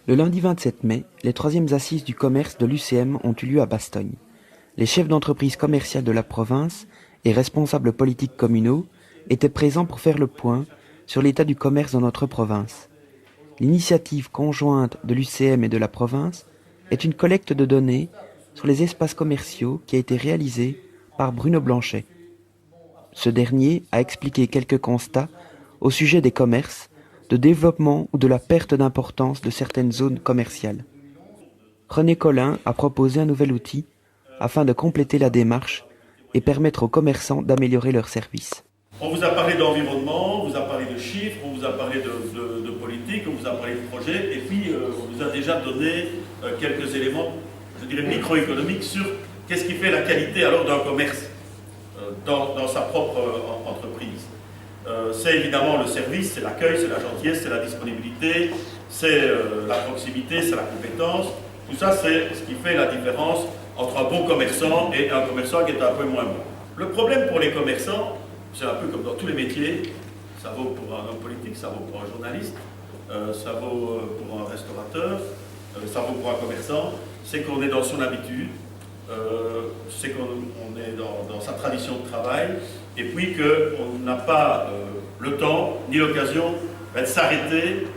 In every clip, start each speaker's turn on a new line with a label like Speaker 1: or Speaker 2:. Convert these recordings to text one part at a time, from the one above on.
Speaker 1: Le lundi 27 mai, les troisièmes assises du commerce de l'UCM ont eu lieu à Bastogne. Les chefs d'entreprise commerciales de la province et responsables politiques communaux étaient présents pour faire le point sur l'état du commerce dans notre province. L'initiative conjointe de l'UCM et de la province est une collecte de données sur les espaces commerciaux qui a été réalisée par Bruno Blanchet. Ce dernier a expliqué quelques constats au sujet des commerces, de développement ou de la perte d'importance de certaines zones commerciales. René Collin a proposé un nouvel outil afin de compléter la démarche et permettre aux commerçants d'améliorer leurs services.
Speaker 2: On vous a parlé d'environnement, on vous a parlé de chiffres, on vous a parlé de politique, on vous a parlé de projets, et puis on vous a déjà donné quelques éléments, je dirais microéconomiques, sur qu'est-ce qui fait la qualité alors d'un commerce dans sa propre entreprise. C'est évidemment le service, c'est l'accueil, c'est la gentillesse, c'est la disponibilité, c'est la proximité, c'est la compétence. Tout ça, c'est ce qui fait la différence entre un bon commerçant et un commerçant qui est un peu moins bon. Le problème pour les commerçants, c'est un peu comme dans tous les métiers, ça vaut pour un homme politique, ça vaut pour un journaliste, ça vaut pour un restaurateur, ça vaut pour un commerçant, c'est qu'on est dans son habitude, c'est qu'on est dans sa tradition de travail, et puis qu'on n'a pas le temps ni l'occasion de s'arrêter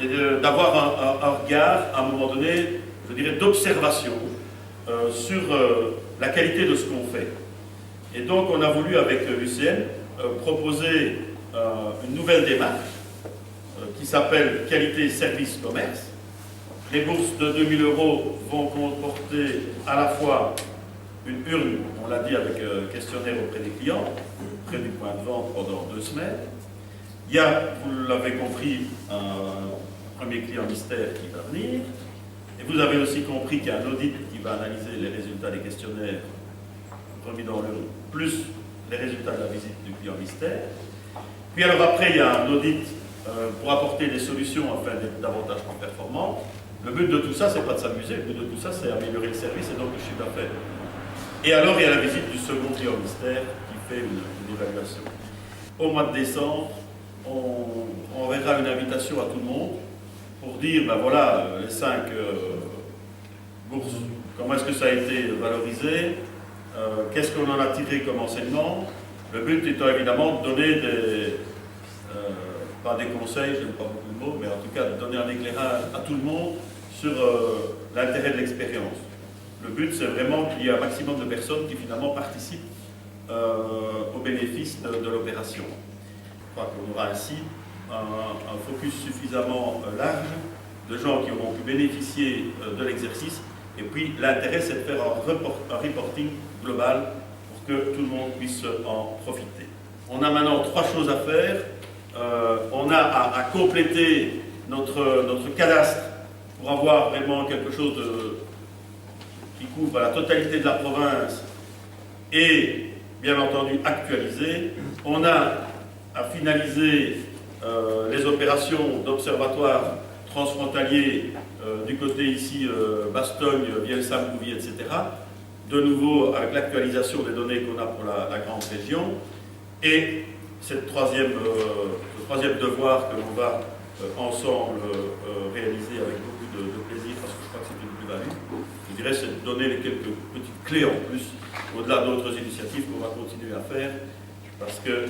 Speaker 2: et d'avoir un regard, à un moment donné, je dirais, d'observation sur la qualité de ce qu'on fait. Et donc on a voulu, avec l'UCM, proposer une nouvelle démarche qui s'appelle Qualité Service Commerce. Les bourses de 2000 € vont comporter à la fois une urne, on l'a dit, avec questionnaire auprès des clients, auprès du point de vente pendant 2 semaines. Il y a, vous l'avez compris, un premier client mystère qui va venir. Et vous avez aussi compris qu'il y a un audit qui va analyser les résultats des questionnaires remis dans l'urne, plus les résultats de la visite du client mystère. Puis alors après, il y a un audit pour apporter des solutions afin d'être davantage performant. Le but de tout ça, c'est pas de s'amuser, le but de tout ça, c'est améliorer le service et donc le chiffre d'affaires. Et alors, il y a la visite du second client mystère qui fait une évaluation. Au mois de décembre, on verra une invitation à tout le monde pour dire, ben voilà, les 5 bourses, comment est-ce que ça a été valorisé, qu'est-ce qu'on en a tiré comme enseignement. Le but étant évidemment de donner pas des conseils, je n'aime pas beaucoup de mots, mais en tout cas de donner un éclairage à tout le monde sur l'intérêt de l'expérience. Le but, c'est vraiment qu'il y ait un maximum de personnes qui finalement participent au bénéfice de l'opération. Je crois qu'on aura ainsi un focus suffisamment large de gens qui auront pu bénéficier de l'exercice. Et puis l'intérêt, c'est de faire un reporting global pour que tout le monde puisse en profiter. On a maintenant 3 choses à faire. On a à compléter notre cadastre pour avoir vraiment quelque chose qui couvre la totalité de la province et bien entendu actualisé. On a à finaliser les opérations d'observatoire transfrontalier du côté ici Bastogne, Vielle-Saint, Bouvier, etc. De nouveau avec l'actualisation des données qu'on a pour la grande région. Et cette le troisième devoir que l'on va ensemble réaliser avec beaucoup de plaisir, parce que je crois que c'est une plus-value, je dirais, c'est de donner les quelques petites clés en plus, au-delà d'autres initiatives qu'on va continuer à faire, parce que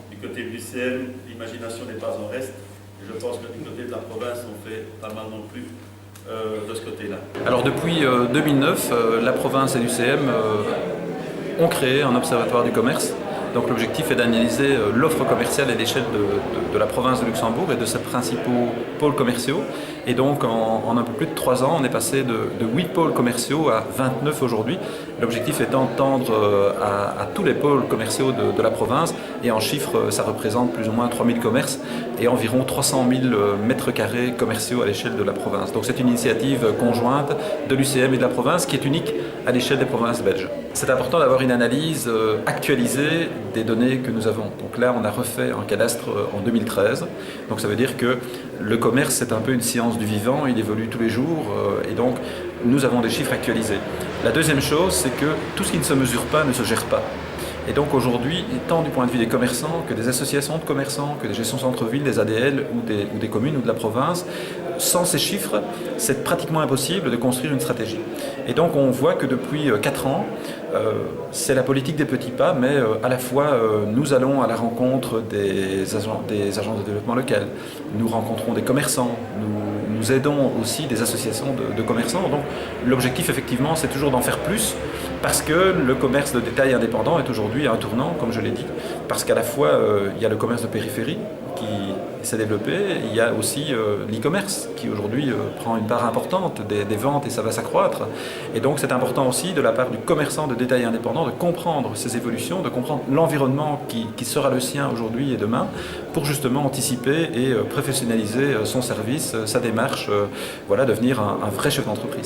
Speaker 2: du côté de l'UCM, l'imagination n'est pas en reste, et je pense que du côté de la province, on fait pas mal non plus de ce côté-là.
Speaker 3: Alors depuis 2009, la province et l'UCM ont créé un observatoire du commerce. Donc l'objectif est d'analyser l'offre commerciale à l'échelle de la province de Luxembourg et de ses principaux pôles commerciaux. Et donc en un peu plus de 3 ans, on est passé de 8 pôles commerciaux à 29 aujourd'hui. L'objectif étant de tendre à tous les pôles commerciaux de la province. Et en chiffres, ça représente plus ou moins 3000 commerces et environ 300 000 mètres carrés commerciaux à l'échelle de la province. Donc c'est une initiative conjointe de l'UCM et de la province qui est unique à l'échelle des provinces belges. C'est important d'avoir une analyse actualisée des données que nous avons. Donc là, on a refait un cadastre en 2013. Donc ça veut dire que le commerce, c'est un peu une science du vivant, il évolue tous les jours et donc nous avons des chiffres actualisés. La deuxième chose, c'est que tout ce qui ne se mesure pas ne se gère pas. Et donc aujourd'hui, tant du point de vue des commerçants que des associations de commerçants, que des gestions centre-ville, des ADL ou des communes ou de la province, sans ces chiffres, c'est pratiquement impossible de construire une stratégie. Et donc on voit que depuis 4 ans, c'est la politique des petits pas, mais à la fois nous allons à la rencontre des agences de développement local, nous rencontrons des commerçants, nous aidons aussi des associations de commerçants. Donc l'objectif effectivement c'est toujours d'en faire plus, parce que le commerce de détail indépendant est aujourd'hui à un tournant, comme je l'ai dit, parce qu'à la fois il y a le commerce de périphérie qui s'est développé, il y a aussi l'e-commerce qui aujourd'hui prend une part importante des ventes et ça va s'accroître. Et donc c'est important aussi de la part du commerçant de détail indépendant de comprendre ces évolutions, de comprendre l'environnement qui sera le sien aujourd'hui et demain pour justement anticiper et professionnaliser son service, sa démarche, voilà, devenir un vrai chef d'entreprise.